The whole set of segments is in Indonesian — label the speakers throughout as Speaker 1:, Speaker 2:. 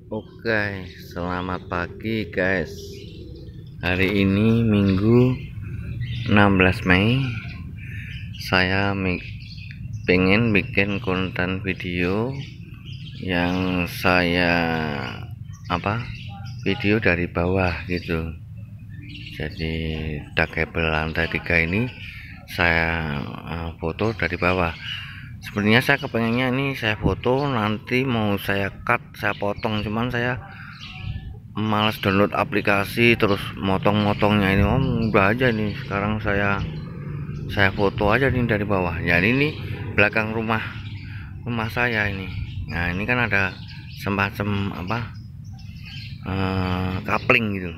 Speaker 1: Oke, selamat pagi guys. Hari ini Minggu 16 Mei. Saya pengen bikin konten video yang saya video dari bawah gitu. Jadi kabel lantai 3 ini saya foto dari bawah. Sebenarnya saya kepengennya ini saya foto, nanti mau saya cut, saya potong, cuman saya males download aplikasi terus motong-motongnya. Ini udah aja nih, sekarang saya foto aja nih dari bawah. Jadi ini belakang rumah saya ini. Nah, ini kan ada semacam kapling gitu.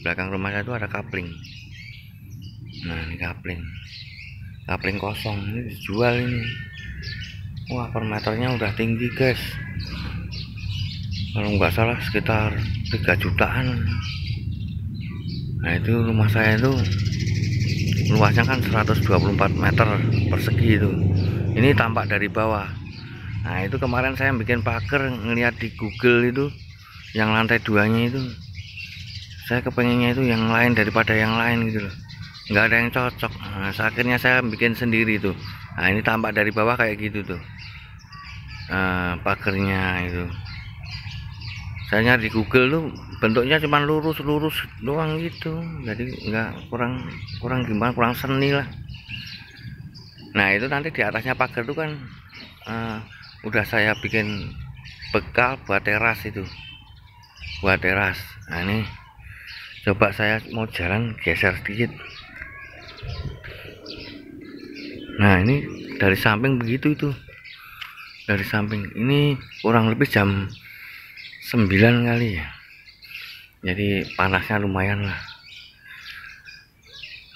Speaker 1: Belakang rumah saya itu ada kapling. Nah, ini kapling kosong, ini dijual ini. Wah, per meternya udah tinggi guys, kalau nggak salah sekitar 3 jutaan. Nah, itu rumah saya itu luasnya kan 124 meter persegi itu. Ini tampak dari bawah. Nah, itu kemarin saya bikin pagar, ngeliat di Google itu yang lantai 2-nya itu, saya kepengennya itu yang lain daripada yang lain gitu loh, nggak ada yang cocok. Nah, akhirnya saya bikin sendiri tuh. Nah, ini tampak dari bawah kayak gitu tuh. Pagernya itu saya nyari di Google tuh bentuknya cuma lurus doang gitu, jadi nggak kurang gimana, kurang seni lah. Nah, itu nanti di atasnya pagar tuh kan udah saya bikin bekal buat teras itu, buat teras. Nah, ini coba saya mau jalan geser sedikit. Nah, ini dari samping begitu itu, dari samping ini kurang lebih jam 9 kali ya, jadi panasnya lumayan lah.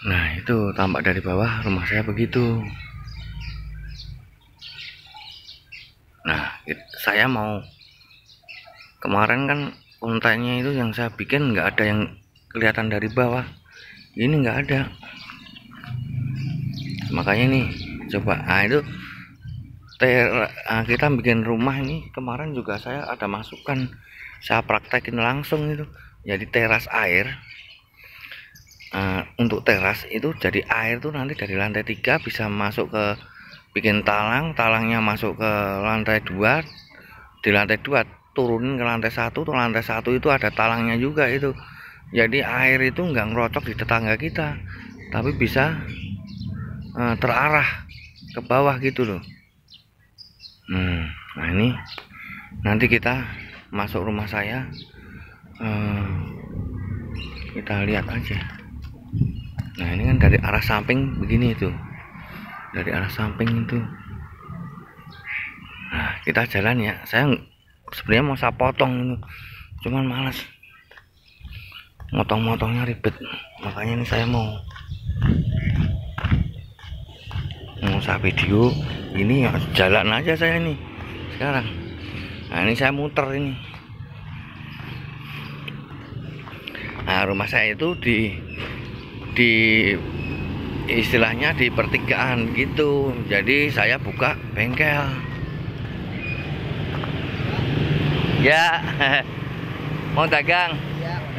Speaker 1: Nah, itu tampak dari bawah rumah saya begitu. Nah, saya mau, kemarin kan kontennya itu yang saya bikin nggak ada yang kelihatan dari bawah, ini nggak ada, makanya nih coba. Nah, itu kita bikin rumah ini kemarin juga saya ada masukan, saya praktekin langsung itu. Jadi teras air, untuk teras itu jadi air tuh nanti dari lantai 3 bisa masuk ke, bikin talangnya masuk ke lantai 2, di lantai 2 turunin ke lantai 1 tuh. Lantai 1 itu ada talangnya juga itu, jadi air itu nggak ngerocok di tetangga kita, tapi bisa terarah ke bawah gitu loh. Nah, ini nanti kita masuk rumah saya, kita lihat aja. Nah, ini kan dari arah samping begini itu, dari arah samping itu. Nah, kita jalan ya. Saya sebenarnya mau saya potong itu, cuman malas, motongnya ribet, makanya ini saya mau saya video ini ya, jalan aja saya ini sekarang. Nah, ini saya muter ini. Nah, rumah saya itu di istilahnya di pertigaan gitu, jadi saya buka bengkel ya. Mau dagang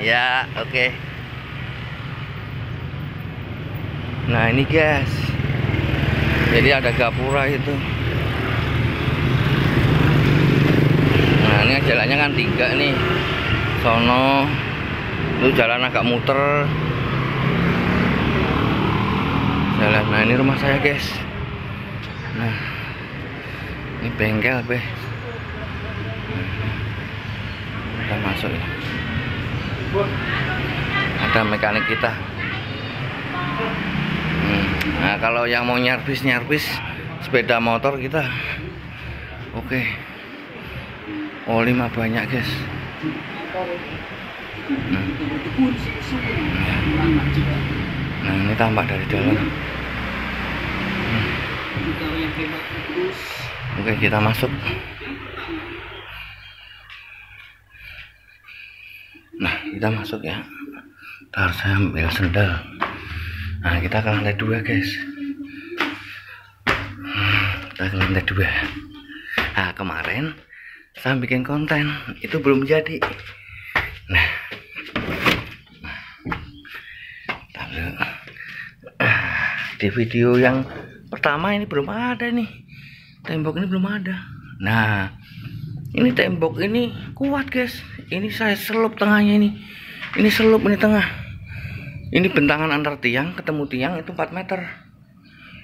Speaker 1: ya, oke. Nah, ini guys, jadi ada gapura itu. Nah, ini jalannya kan 3 nih, sono itu jalan agak muter jalan. Nah, ini rumah saya guys. Nah, ini bengkel be. Kita masuk ya, ada mekanik kita. Nah, kalau yang mau nyarbis sepeda motor kita, oke. Oli mah banyak guys. Nah, ini tampak dari dalam. Oke, kita masuk. Nah, kita masuk ya. Ntar saya ambil sendal. Nah, kita ke lantai 2 guys. Kita ke lantai 2. Nah, kemarin saya bikin konten itu belum jadi. Nah, di video yang pertama ini belum ada nih, tembok ini belum ada. Nah, ini tembok ini kuat guys, ini saya selup tengahnya ini selup, ini tengah, ini bentangan antar tiang ketemu tiang itu 4 meter.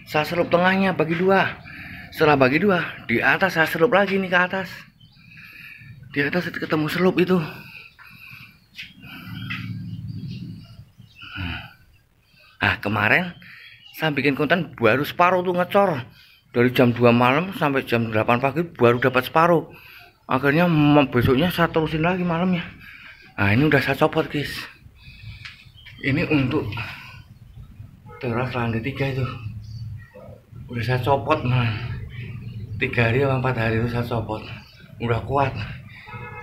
Speaker 1: Saya selup tengahnya bagi 2. Setelah bagi 2, di atas saya selup lagi nih ke atas. Di atas ketemu selup itu. Nah, kemarin saya bikin konten baru separuh tuh ngecor. Dari jam 2 malam sampai jam 8 pagi baru dapat separuh. Akhirnya besoknya saya terusin lagi malamnya. Nah, ini udah saya copot guys. Ini untuk teras lantai 3 itu. Udah saya copot man. 3 hari atau 4 hari itu saya copot. Udah kuat.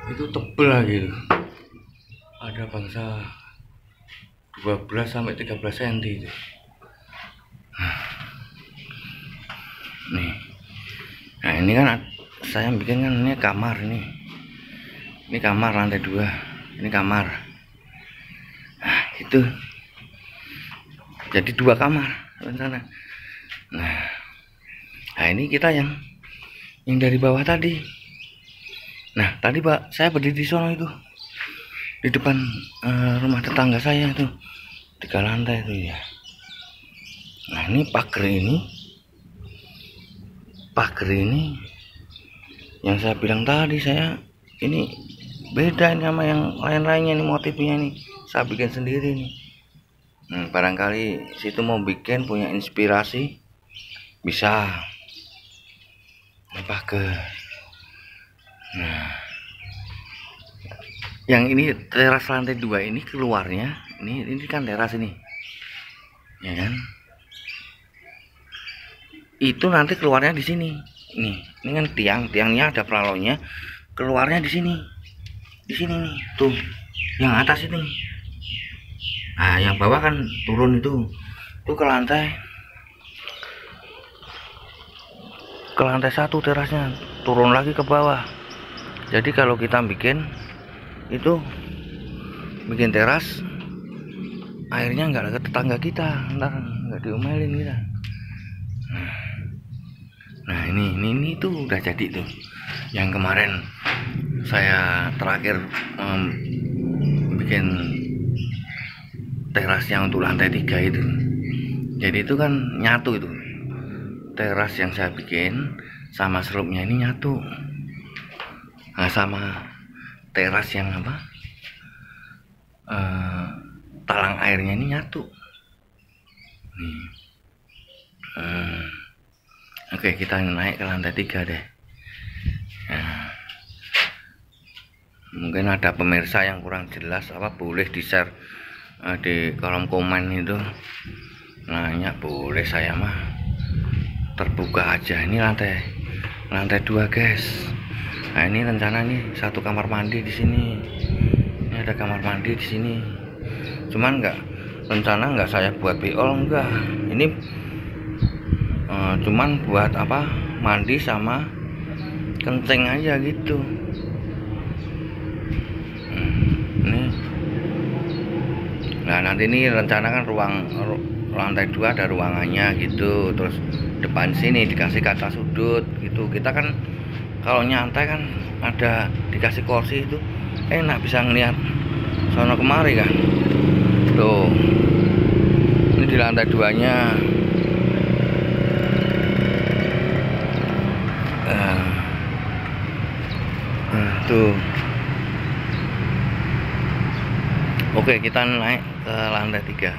Speaker 1: Itu tebel lagi itu. Ada bangsa 12 sampai 13 cm itu. Nih. Nah, ini kan saya bikin kan ini kamar ini. Ini kamar lantai 2. Ini kamar. Nah, itu. Jadi 2 kamar rencana. Nah, ini kita yang dari bawah tadi. Nah, tadi Pak, saya berdiri di sono itu. Di depan rumah tetangga saya itu. 3 lantai itu ya. Nah, ini pagar ini yang saya bilang tadi, saya ini beda ini sama yang lain-lainnya nih, motifnya nih saya bikin sendiri nih. Barangkali situ mau bikin punya inspirasi bisa. Ini pagar. Nah, yang ini teras lantai 2 ini keluarnya ini kan teras ini ya kan, itu nanti keluarnya di sini. Ini kan tiangnya ada pelalonya, keluarnya di sini nih tuh, yang atas ini. Nah, yang bawah kan turun itu ke lantai 1 terasnya, turun lagi ke bawah. Jadi kalau kita bikin teras, airnya nggak ke tetangga kita, ntar nggak diomelin kita. Nah, ini tuh udah jadi tuh. Yang kemarin saya terakhir bikin terasnya untuk lantai 3 itu. Jadi itu kan nyatu itu. Teras yang saya bikin sama selupnya ini nyatu. Nah, sama teras yang talang airnya ini nyatu. Oke, kita naik ke lantai 3 deh. Nah, mungkin ada pemirsa yang kurang jelas boleh di share di kolom komen itu. Nanya boleh, saya mah terbuka aja. Ini lantai 2 guys. Nah, ini rencana nih 1 kamar mandi di sini. Ini ada kamar mandi di sini. Cuman rencana nggak saya buat beol, enggak. Ini cuman buat mandi sama kencing aja gitu. Ini. Nah, nanti ini rencana kan lantai 2 ada ruangannya gitu. Terus depan sini dikasih kaca sudut gitu. Kita kan kalau nyantai kan ada dikasih kursi itu enak, bisa ngeliat sono kemari kan. Tuh, ini di lantai 2-nya. Tuh. Oke, kita naik ke lantai 3.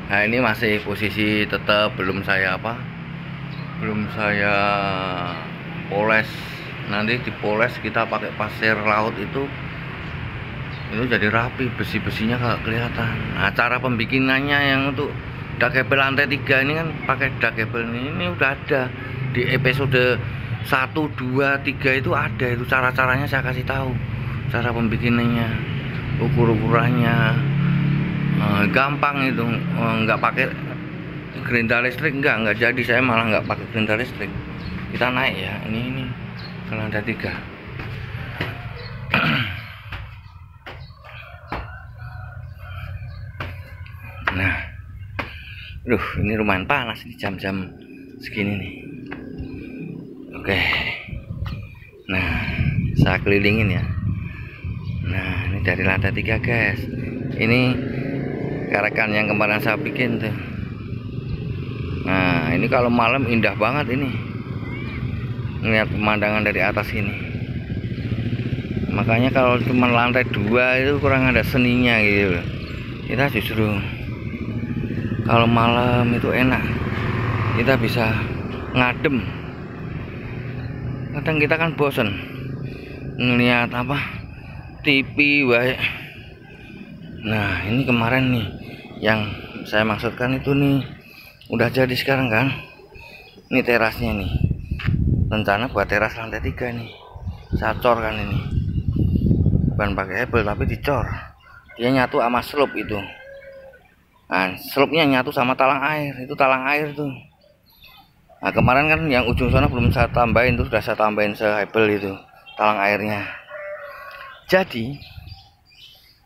Speaker 1: Nah, ini masih posisi tetap belum saya poles. Nanti dipoles, kita pakai pasir laut itu jadi rapi, besi-besinya gak kelihatan. Nah, cara pembikinannya yang untuk dakebel lantai 3 ini kan pakai dakebel ini udah ada di episode 1, 2, 3 itu ada itu, cara-caranya saya kasih tahu, cara pembikinannya, ukur-ukurannya. Gampang itu, nggak pakai gerinda listrik, nggak jadi, saya malah nggak pakai gerinda listrik. Kita naik ya, ini ke lantai 3. Ini lumayan panas di jam-jam segini nih. Oke. Nah, saya kelilingin ya. Nah, ini dari lantai 3 guys. Ini karekan yang kemarin saya bikin tuh. Nah, ini kalau malam indah banget ini. Lihat pemandangan dari atas ini. Makanya kalau cuma lantai 2 itu kurang ada seninya gitu. Kita justru kalau malam itu enak. Kita bisa ngadem. Kadang kita kan bosen ngelihat apa TV baik. Nah, ini kemarin nih yang saya maksudkan itu nih udah jadi sekarang kan. Ini terasnya nih. Rencana buat teras lantai 3 nih. Saya cor kan ini. Bukan pakai hebel tapi dicor. Dia nyatu sama slup itu. Nah, slupnya nyatu sama talang air. Itu talang air tuh. Nah, kemarin kan yang ujung sana belum saya tambahin tuh, sudah saya tambahin sehebel itu talang airnya. Jadi,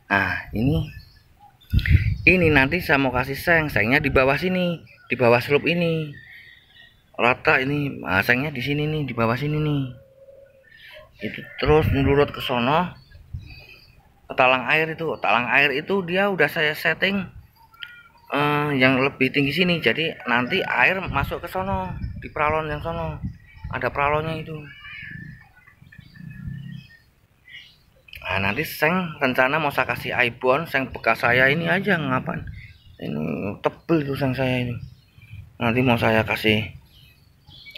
Speaker 1: nah ini nanti saya mau kasih sengnya di bawah sini, di bawah slup ini. Rata ini, nah, sengnya di sini nih, di bawah sini nih. Itu terus menurut ke sono ke talang air itu. Talang air itu dia udah saya setting yang lebih tinggi sini. Jadi nanti air masuk ke sono, di pralon yang sono. Ada pralonnya itu. Nah, nanti seng rencana mau saya kasih ibon, seng bekas saya ini aja ngapain. Ini tebel tuh seng saya ini. Nanti mau saya kasih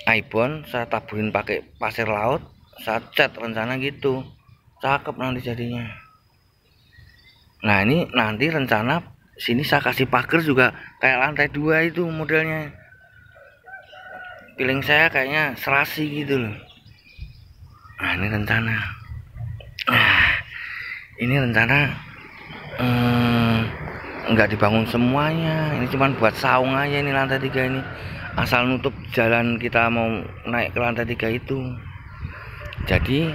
Speaker 1: ibon, saya taburin pakai pasir laut, saya cat rencana gitu. Cakep nanti jadinya. Nah, ini nanti rencana sini saya kasih pagar juga kayak lantai 2 itu modelnya. Feeling saya kayaknya serasi gitu loh. Nah, ini rencana. Nah, ini rencana enggak dibangun semuanya. Ini cuma buat saung aja ini lantai 3 ini. Asal nutup jalan kita mau naik ke lantai 3 itu. Jadi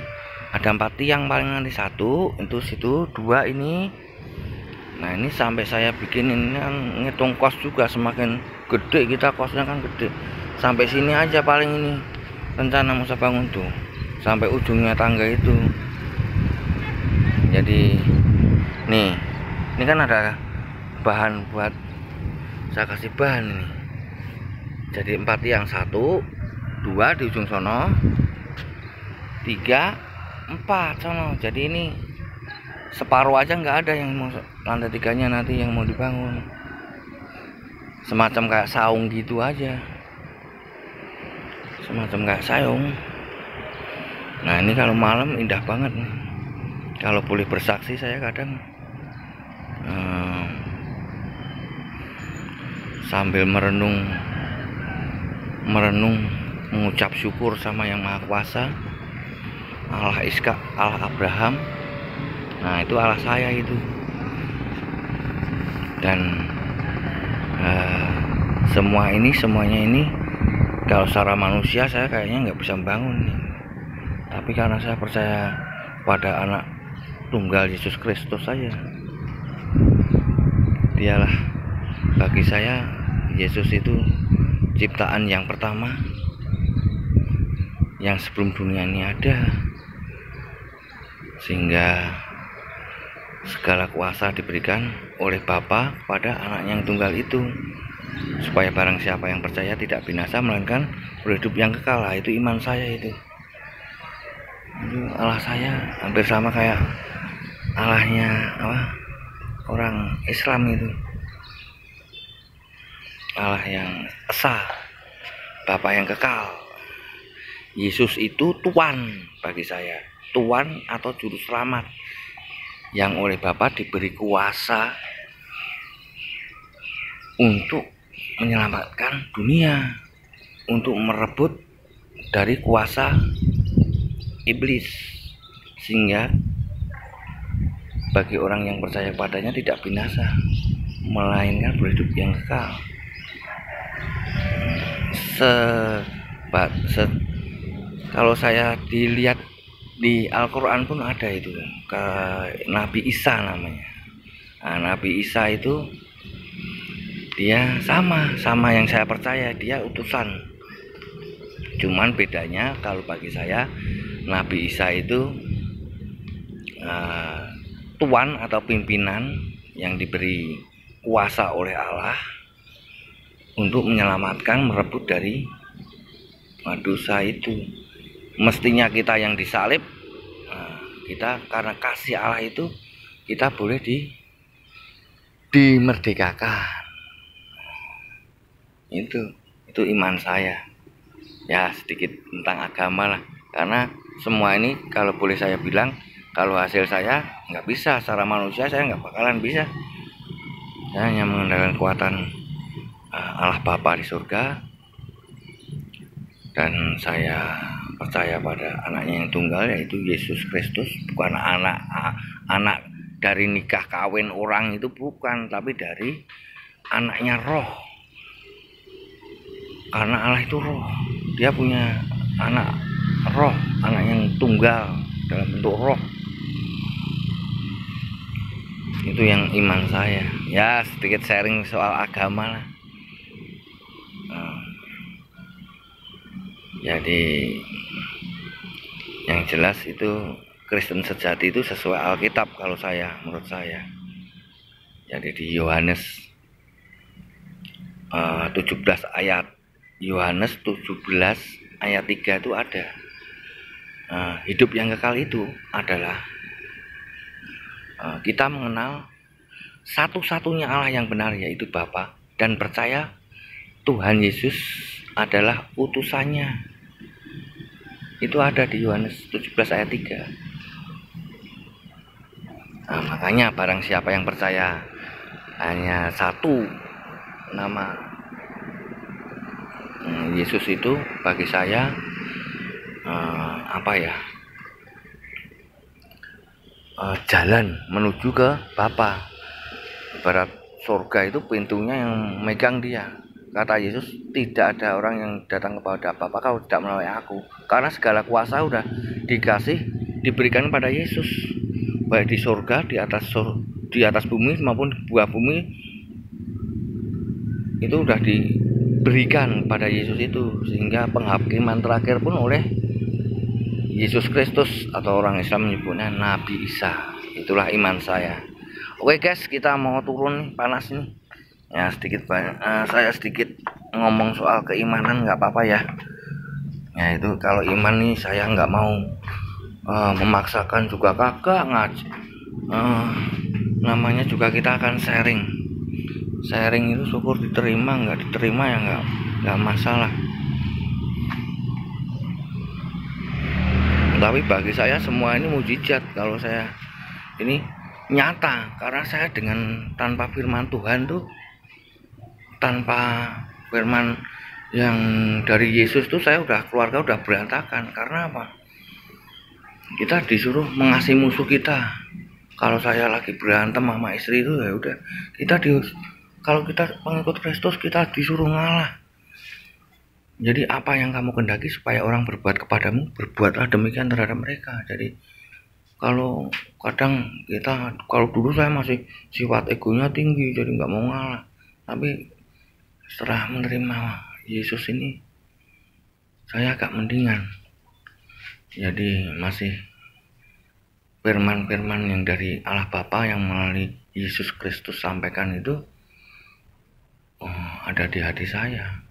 Speaker 1: ada 4 tiang paling nanti, 1 itu situ, 2 ini. Nah, ini sampai saya bikin ini kan ngitung kos juga, semakin gede kita kosnya kan gede. Sampai sini aja paling ini rencana mau saya bangun tuh, sampai ujungnya tangga itu. Jadi nih, ini kan ada bahan buat saya kasih bahan ini. Jadi 4 tiang, 1 2 di ujung sono, 3 4 sono. Jadi ini separuh aja nggak ada yang mau lantai 3-nya nanti yang mau dibangun. Semacam kayak saung gitu aja. Semacam kayak saung. Nah, ini kalau malam indah banget nih. Kalau boleh bersaksi saya kadang sambil merenung mengucap syukur sama Yang Maha Kuasa, Allah Iska, Allah Abraham. Nah, itu Allah saya itu. Dan semuanya ini kalau secara manusia saya kayaknya nggak bisa membangun nih. Tapi karena saya percaya pada anak tunggal Yesus Kristus saja, dialah bagi saya Yesus itu ciptaan yang pertama yang sebelum dunia ini ada, sehingga segala kuasa diberikan oleh Bapa kepada anaknya yang tunggal itu, supaya barang siapa yang percaya tidak binasa melainkan berhidup yang kekal. Itu iman saya itu Allah saya hampir sama kayak Allahnya orang Islam itu. Allah yang esa, Bapa yang kekal. Yesus itu Tuhan bagi saya, Tuhan atau juru selamat yang oleh Bapa diberi kuasa untuk menyelamatkan dunia, untuk merebut dari kuasa iblis, sehingga bagi orang yang percaya padanya tidak binasa melainkan berhidup yang kekal. Kalau saya dilihat di Al-Quran pun ada itu ke Nabi Isa namanya. Nah, Nabi Isa itu dia sama yang saya percaya, dia utusan. Cuman bedanya kalau bagi saya Nabi Isa itu tuan atau pimpinan yang diberi kuasa oleh Allah untuk menyelamatkan, merebut dari dosa itu. Mestinya kita yang disalib, kita karena kasih Allah itu kita boleh dimerdekakan. Itu iman saya. Ya, sedikit tentang agama lah, karena semua ini kalau boleh saya bilang, kalau hasil saya nggak bisa, secara manusia saya nggak bakalan bisa. Saya hanya mengandalkan kekuatan Allah Bapa di surga, dan saya percaya pada anaknya yang tunggal, yaitu Yesus Kristus. Bukan anak dari nikah kawin orang, itu bukan, tapi dari anaknya roh, karena Allah itu roh. Dia punya anak roh, anak yang tunggal dalam bentuk roh. Itu yang iman saya. Ya, sedikit sharing soal agama lah. Jadi yang jelas itu Kristen sejati itu sesuai Alkitab menurut saya. Jadi di Yohanes 17 ayat 3 itu ada hidup yang kekal. Itu adalah kita mengenal satu-satunya Allah yang benar, yaitu Bapa, dan percaya Tuhan Yesus adalah utusannya. Itu ada di Yohanes 17 ayat 3. Makanya barang siapa yang percaya hanya satu nama Yesus, itu bagi saya jalan menuju ke Bapa. Ibarat surga itu pintunya yang megang dia. Kata Yesus, tidak ada orang yang datang kepada Bapa kalau tidak melalui aku. Karena segala kuasa udah diberikan pada Yesus, baik di surga, di atas bumi maupun di bawah bumi. Itu udah diberikan pada Yesus itu, sehingga penghakiman terakhir pun oleh Yesus Kristus, atau orang Islam menyebutnya Nabi Isa. Itulah iman saya. Oke guys, kita mau turun panas nih. Ya, saya sedikit ngomong soal keimanan, nggak apa-apa ya. Ya, itu kalau iman nih saya nggak mau memaksakan juga, kagak namanya juga kita akan sharing itu syukur diterima, nggak diterima ya nggak masalah. Tapi bagi saya semua ini mujizat. Kalau saya ini nyata, karena saya tanpa firman Tuhan tuh, tanpa firman yang dari Yesus tuh, keluarga udah berantakan. Karena apa? Kita disuruh mengasihi musuh kita. Kalau saya lagi berantem sama istri itu, ya udah, kalau kita pengikut Kristus, kita disuruh ngalah. Jadi apa yang kamu kendaki supaya orang berbuat kepadamu, berbuatlah demikian terhadap mereka. Jadi kalau dulu saya masih sifat egonya tinggi, jadi nggak mau ngalah. Tapi setelah menerima Yesus ini, saya agak mendingan. Jadi masih firman-firman yang dari Allah Bapa yang melalui Yesus Kristus sampaikan itu ada di hati saya.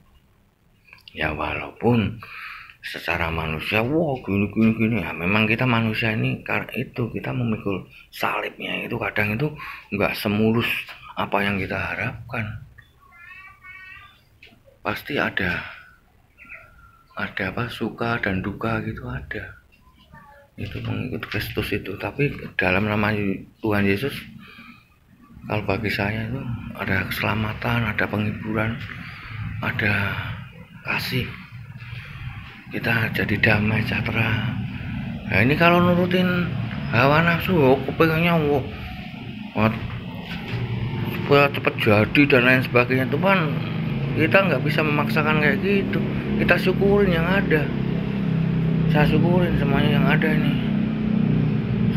Speaker 1: Ya, walaupun secara manusia gini ya, memang kita manusia ini, karena itu kita memikul salibnya itu kadang itu nggak semulus apa yang kita harapkan. Pasti ada suka dan duka gitu, ada. Itu mengikut Kristus itu. Tapi dalam nama Tuhan Yesus, kalau bagi saya itu ada keselamatan, ada penghiburan, ada kasih. Kita jadi damai sejahtera. Nah, ini kalau nurutin hawa nafsu, kepengennya supaya cepat jadi dan lain sebagainya, itu kan kita nggak bisa memaksakan kayak gitu. Kita syukurin yang ada. Saya syukurin semuanya yang ada ini,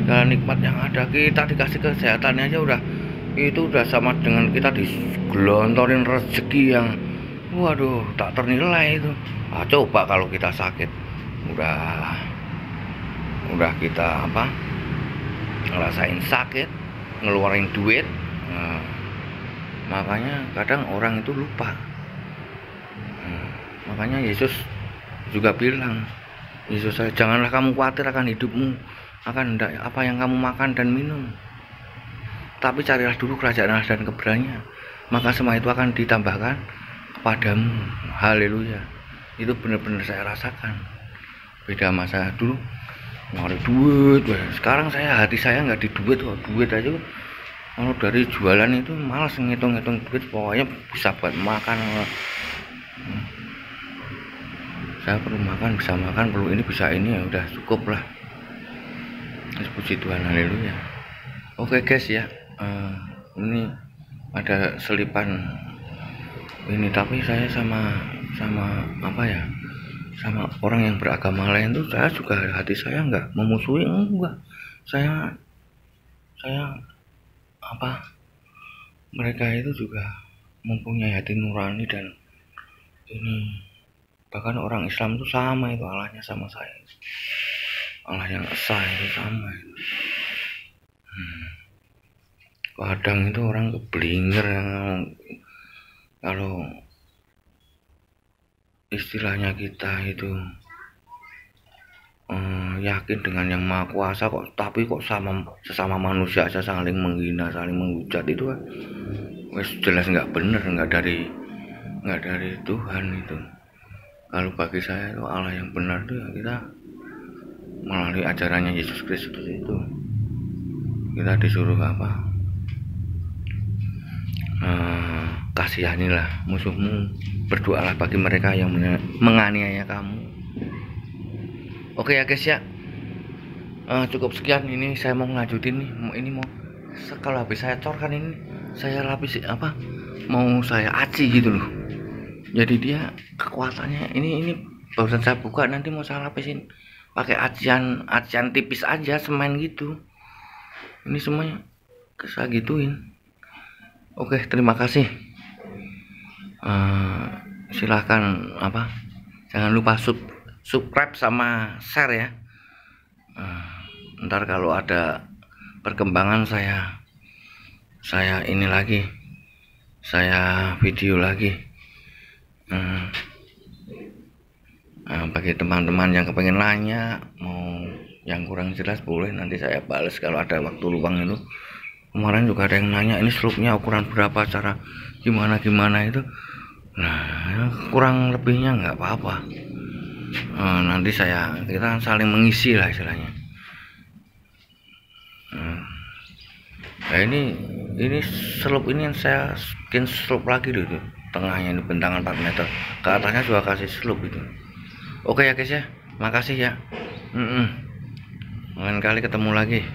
Speaker 1: segala nikmat yang ada. Kita dikasih kesehatan aja udah itu udah sama dengan kita digelontorin rezeki yang waduh tak ternilai itu. Coba kalau kita sakit, udah kita ngerasain sakit, ngeluarin duit. Makanya kadang orang itu lupa. Makanya Yesus juga bilang, janganlah kamu khawatir akan hidupmu, akan apa yang kamu makan dan minum, tapi carilah dulu kerajaan Allah dan kebenarannya, maka semua itu akan ditambahkan kepadamu. Haleluya. Itu benar-benar saya rasakan. Beda masa dulu nyari duit, sekarang hati saya nggak di duit kok. Duit aja kalau dari jualan itu malas ngitung-ngitung duit, pokoknya bisa buat makan. Saya perlu makan, bisa makan, perlu ini, bisa ini, ya udah cukup lah. Puji Tuhan, haleluya. Oke guys ya, ini ada selipan ini, tapi saya sama orang yang beragama lain tuh, saya juga hati saya nggak memusuhi, enggak. Saya mereka itu juga mempunyai hati nurani, dan ini bahkan orang Islam itu sama, itu Allahnya sama saya, Allah yang esa itu sama itu. Kadang itu orang keblinger kalau istilahnya kita itu yakin dengan yang maha kuasa kok, tapi kok sesama manusia aja saling menghina, saling menghujat, itu kan wes jelas nggak bener, nggak dari Tuhan itu. Kalau bagi saya itu Allah yang benar itu ya kita melalui ajarannya Yesus Kristus itu. Kita disuruh kasihanilah musuhmu, berdoalah bagi mereka yang menganiaya kamu. Oke ya guys ya, cukup sekian. Ini saya mau ngelanjutin nih, ini mau kalau habis saya corkan ini saya lapis mau saya aci gitu loh. Jadi dia kekuatannya ini barusan saya buka, nanti mau saya lapisin pakai acian tipis aja, semen gitu. Ini semuanya saya gituin. Oke, terima kasih. Silahkan jangan lupa subscribe sama share ya. Ntar kalau ada perkembangan saya ini lagi, saya video lagi. Bagi teman-teman yang kepengen nanya, mau yang kurang jelas boleh nanti saya balas kalau ada waktu luang itu. Kemarin juga ada yang nanya ini slope-nya ukuran berapa, cara gimana itu. Nah, kurang lebihnya nggak apa-apa. Nanti kita saling mengisi lah istilahnya. Nah, ini slope ini yang saya bikin slope lagi dulu. Tengahnya ini bentangan 4 meter, ke atasnya juga kasih slope itu. Oke ya guys ya, makasih ya. Lain kali ketemu lagi.